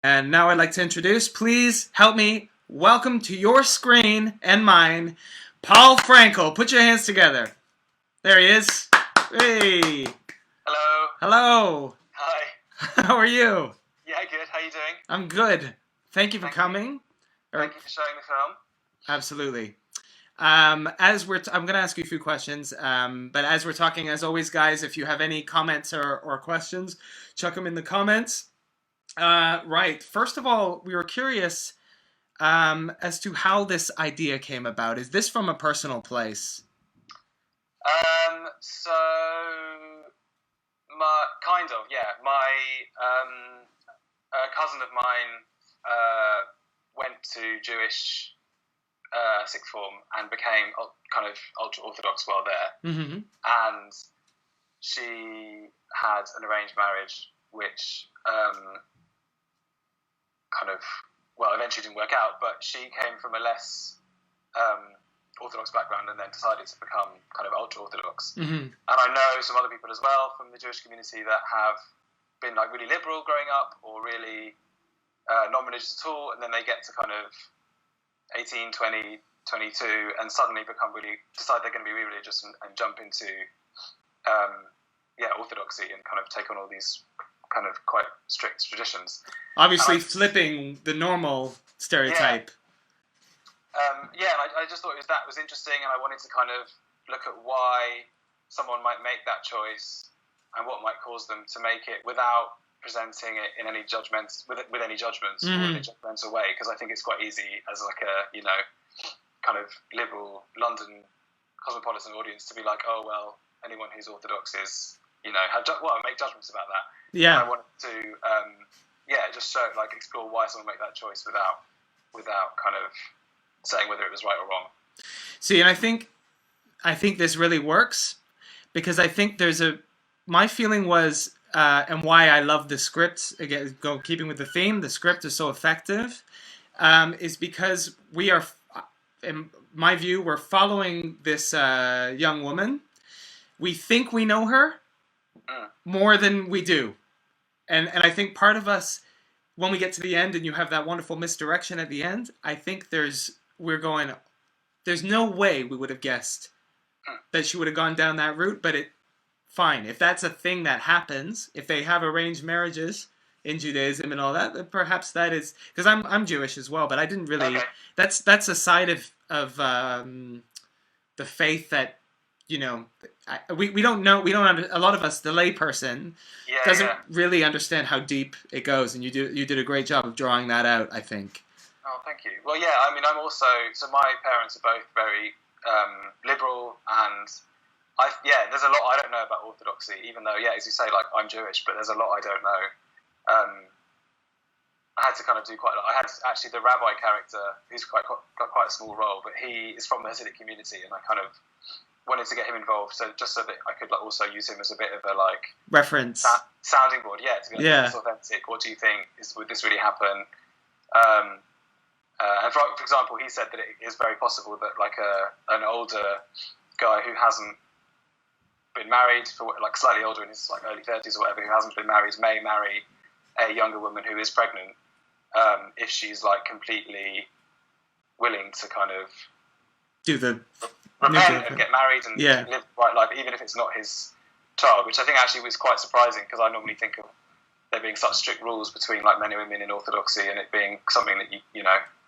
And now I'd like to introduce, please help me welcome to your screen and mine, Paul Frankl. Put your hands together. There he is. Hey. Hello. Hello. Hi. How are you? Yeah, good. How you doing? I'm good. Thank you for Thank coming. Thank you for showing the film. Absolutely. I'm going to ask you a few questions, but as we're talking, as always, guys, if you have any comments or questions, chuck them in the comments. Right. First of all, we were curious as to how this idea came about. Is this from a personal place? So my cousin of mine went to Jewish sixth form and became kind of ultra orthodox while there, Mm-hmm. and she had an arranged marriage, which eventually didn't work out. But she came from a less orthodox background and then decided to become kind of ultra orthodox. Mm-hmm. And I know some other people as well from the Jewish community that have been like really liberal growing up or really non-religious at all, and then they get to kind of 18, 20, 22 and suddenly decide they're going to be really religious and jump into orthodoxy and kind of take on all these kind of quite strict traditions. Obviously, flipping the normal stereotype. And I just thought that was interesting, and I wanted to kind of look at why someone might make that choice and what might cause them to make it without presenting it in any judgments, with any judgments or in a judgmental way, because I think it's quite easy as like a kind of liberal London cosmopolitan audience to be like, oh well, anyone who's orthodox is make judgments about that. Yeah. And I wanted to just show explore why someone make that choice without kind of saying whether it was right or wrong. See, and I think this really works because I think my feeling was, and why I love the script, again, keeping with the theme, the script is so effective, is because we are, in my view, we're following this young woman. We think we know her more than we do. And I think part of us, when we get to the end and you have that wonderful misdirection at the end, I think there's no way we would have guessed that she would have gone down that route, but fine. If that's a thing that happens, if they have arranged marriages in Judaism and all that, then perhaps that is, because I'm Jewish as well, but I didn't really, okay. That's a side of the faith that, we don't know, a lot of us, the lay person, doesn't really understand how deep it goes, and you did a great job of drawing that out, I think. Oh, thank you. Well, yeah, I mean, so my parents are both very liberal, and there's a lot I don't know about orthodoxy, even though, as you say, I'm Jewish, but there's a lot I don't know. I had to kind of do quite a lot. I had actually the rabbi character, who's got quite a small role, but he is from the Hasidic community, and I kind of wanted to get him involved, so that I could also use him as a bit of a reference sounding board, to be like, it's authentic. What do you think? Would this really happen? And for example, he said that it is very possible that an older guy who hasn't been married, for slightly older in his early 30s or whatever, who hasn't been married, may marry a younger woman who is pregnant, if she's completely willing to kind of do the repent and get married and live the right life, even if it's not his child, which I think actually was quite surprising, because I normally think of there being such strict rules between men and women in orthodoxy, and it being something that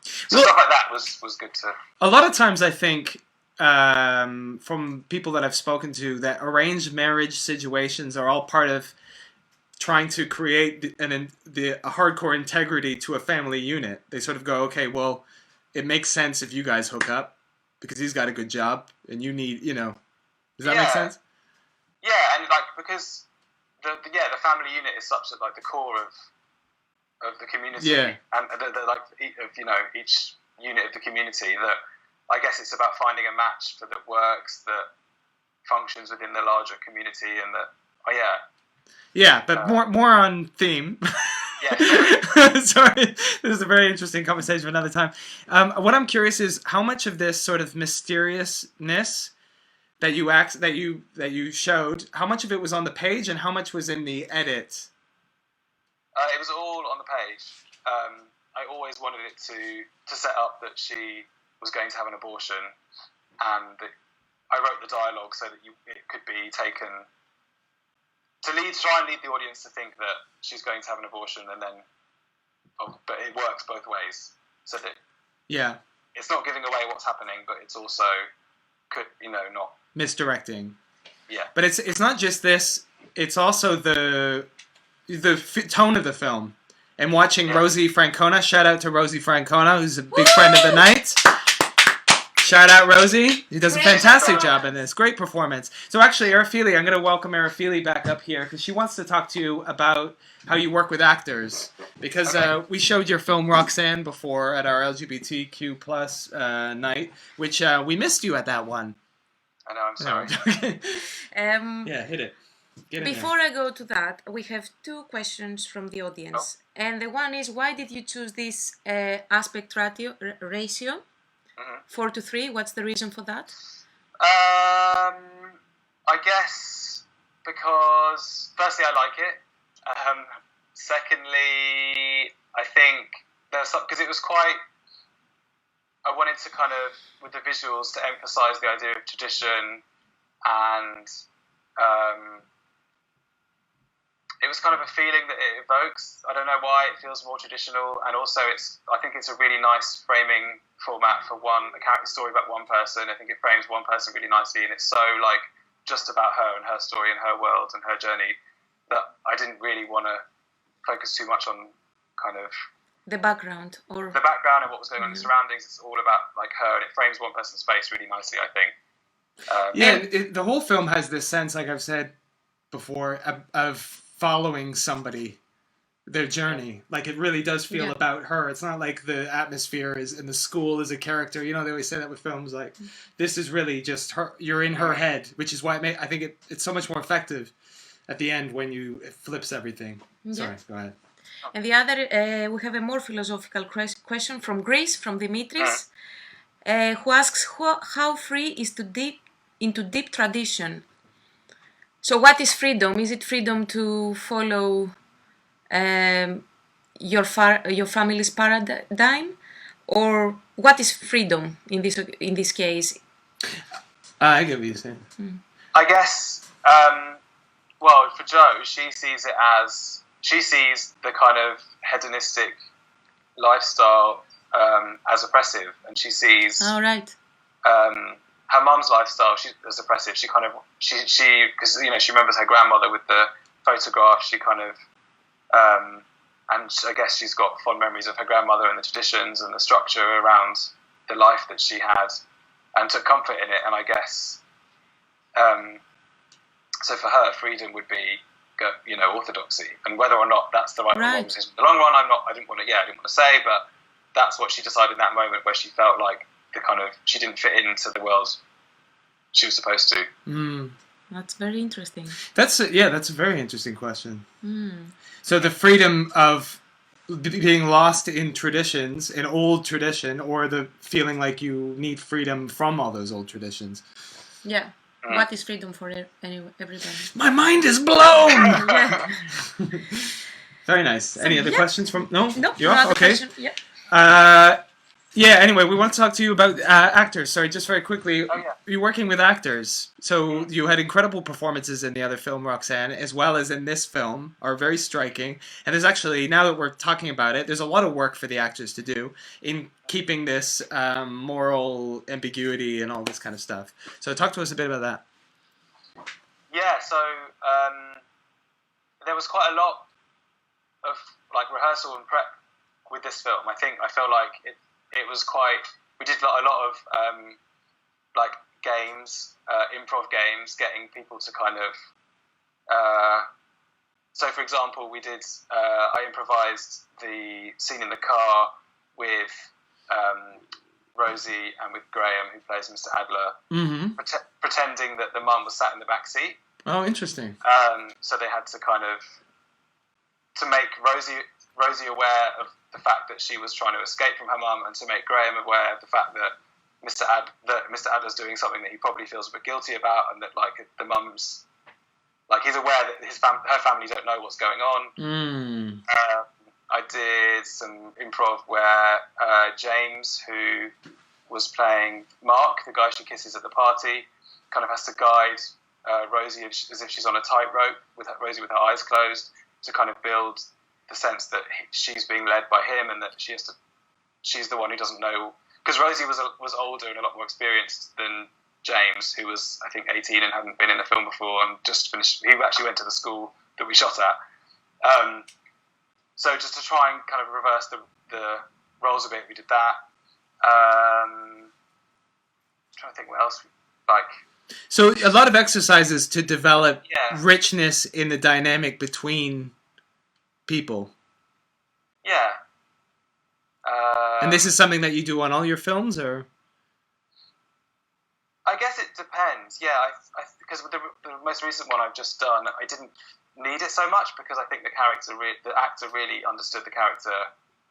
stuff like that was good to. A lot of times I think from people that I've spoken to, that arranged marriage situations are all part of trying to create a hardcore integrity to a family unit. They sort of go, okay, well, it makes sense if you guys hook up because he's got a good job and you need, does that make sense? Yeah, and because the family unit is such that the core of the community, and each unit of the community, that I guess it's about finding a match that works, that functions within the larger community, and that but more on theme. Sorry, this is a very interesting conversation for another time. What I'm curious is how much of this sort of mysteriousness that you showed, how much of it was on the page and how much was in the edit? It was all on the page. I always wanted it to set up that she was going to have an abortion, and I wrote the dialogue so that it could be taken to try and lead the audience to think that she's going to have an abortion, and then, but it works both ways, so that it's not giving away what's happening, but it's also not misdirecting. Yeah, but it's not just this; it's also the tone of the film. And watching Rosie Francona, shout out to Rosie Francona, who's a big friend of the night. Shout out Rosie, who does a fantastic job in this. Great performance. So actually, Arafili, I'm going to welcome Arafili back up here because she wants to talk to you about how you work with actors. Because we showed your film Roxanne before at our LGBTQ plus night, which we missed you at that one. I know, I'm sorry. Yeah, hit it. Before I go to that, we have two questions from the audience. And the one is, why did you choose this aspect ratio? 4:3. What's the reason for that? I guess because firstly I like it. Secondly, I think there's because it was quite. I wanted to kind of with the visuals to emphasise the idea of tradition, and it was kind of a feeling that it evokes. I don't know why it feels more traditional, and also I think it's a really nice framing format for a character story about one person. I think it frames one person really nicely, and it's so like just about her and her story and her world and her journey that I didn't really want to focus too much on kind of the background and what was going on in the surroundings. It's all about like her, and it frames one person's space really nicely, I think. The whole film has this sense, like I've said before, of following somebody, their journey. Like it really does feel about her. It's not like the atmosphere is in the school as a character. They always say that with films. Like this is really just her. You're in her head, which is why I think it's so much more effective at the end when it flips everything. Sorry, go ahead. And the other, we have a more philosophical question from Grace, from Dimitris, who asks how free is into deep tradition. So what is freedom? Is it freedom to follow your family's paradigm, or what is freedom in this case? I get what you're saying. I guess, well, for Jo, she sees the kind of hedonistic lifestyle as oppressive, and she sees her mum's lifestyle as oppressive. She kind of because she remembers her grandmother with the photograph. She kind of and I guess she's got fond memories of her grandmother and the traditions and the structure around the life that she had, and took comfort in it. And I guess so for her, freedom would be orthodoxy, and whether or not that's the right or wrong decision in the long run, I didn't want to say, but that's what she decided in that moment where she felt like she didn't fit into the world she was supposed to. That's very interesting. That's a very interesting question. So the freedom of being lost in traditions, an old tradition, or the feeling like you need freedom from all those old traditions. Yeah. What is freedom for everybody? My mind is blown! Very nice. Any other questions from... No? Nope. You're off? Okay. Question. Yeah. Anyway, we want to talk to you about actors. Sorry, just very quickly. You're working with actors. So you had incredible performances in the other film, Roxanne, as well as in this film, are very striking. And there's actually, now that we're talking about it, there's a lot of work for the actors to do in keeping this moral ambiguity and all this kind of stuff. So talk to us a bit about that. Yeah, so there was quite a lot of rehearsal and prep with this film. I felt like it was quite. We did a lot of games, improv games, getting people to kind of. So, for example, we did. I improvised the scene in the car with Rosie and with Graham, who plays Mr. Adler, pretending that the mum was sat in the back seat. Oh, interesting. So they had to kind of to make Rosie aware of the fact that she was trying to escape from her mum, and to make Graham aware of the fact that Mr. Adler's doing something that he probably feels a bit guilty about, and that the mum's he's aware that her family don't know what's going on. I did some improv where James, who was playing Mark, the guy she kisses at the party, kind of has to guide Rosie as if she's on a tightrope, with Rosie with her eyes closed, to kind of build the sense that she's being led by him, and that she's the one who doesn't know, because Rosie was older and a lot more experienced than James, who was, I think, 18 and hadn't been in a film before and just finished. He actually went to the school that we shot at. So just to try and kind of reverse the roles a bit, we did that. I'm trying to think what else. So a lot of exercises to develop richness in the dynamic between people. Yeah. And this is something that you do on all your films, or? I guess it depends. Yeah, because with the most recent one I've just done, I didn't need it so much because I think the actor really understood the character.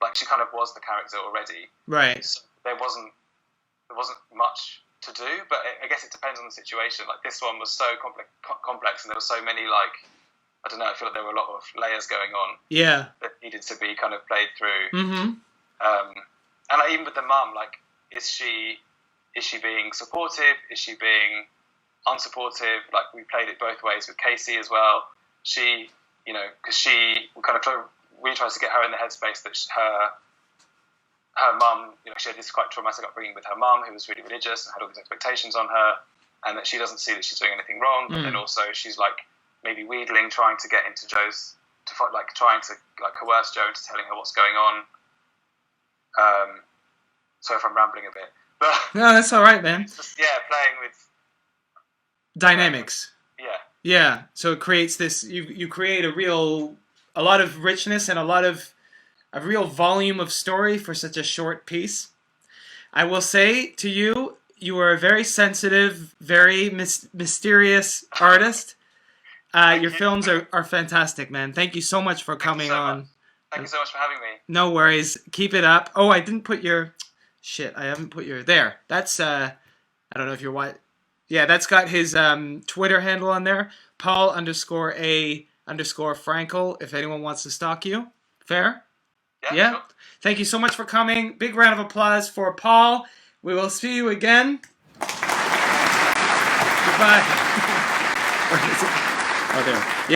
Like, she kind of was the character already. Right. So there wasn't much to do, but I guess it depends on the situation. Like, this one was so complex, and there were so many, like, I don't know, I feel like there were a lot of layers going on. Yeah. That needed to be kind of played through. Mm-hmm. And like, even with the mum, like, is she being supportive? Is she being unsupportive? Like, we played it both ways with Casey as well. She, because she kind of really tries to get her in the headspace that her mum, she had this quite traumatic upbringing with her mum, who was really religious and had all these expectations on her, and that she doesn't see that she's doing anything wrong. But then also she's like maybe wheedling, trying to get into Joe's, trying to coerce Joe into telling her what's going on. So if I'm rambling a bit, but no, that's all right, man. Just, playing with dynamics. Yeah. So it creates this. You create a lot of richness and a real volume of story for such a short piece. I will say to you, you are a very sensitive, very mysterious artist. Your films are fantastic, man. Thank you so much for coming on. Thank you so much for having me. No worries. Keep it up. Oh, I didn't put your... Shit, I haven't put your... There. That's, I don't know if you're what... Yeah, that's got his Twitter handle on there. Paul_A_Frankl, if anyone wants to stalk you. Fair? Yeah? Sure. Thank you so much for coming. Big round of applause for Paul. We will see you again. Goodbye. Oh, there. Yeah.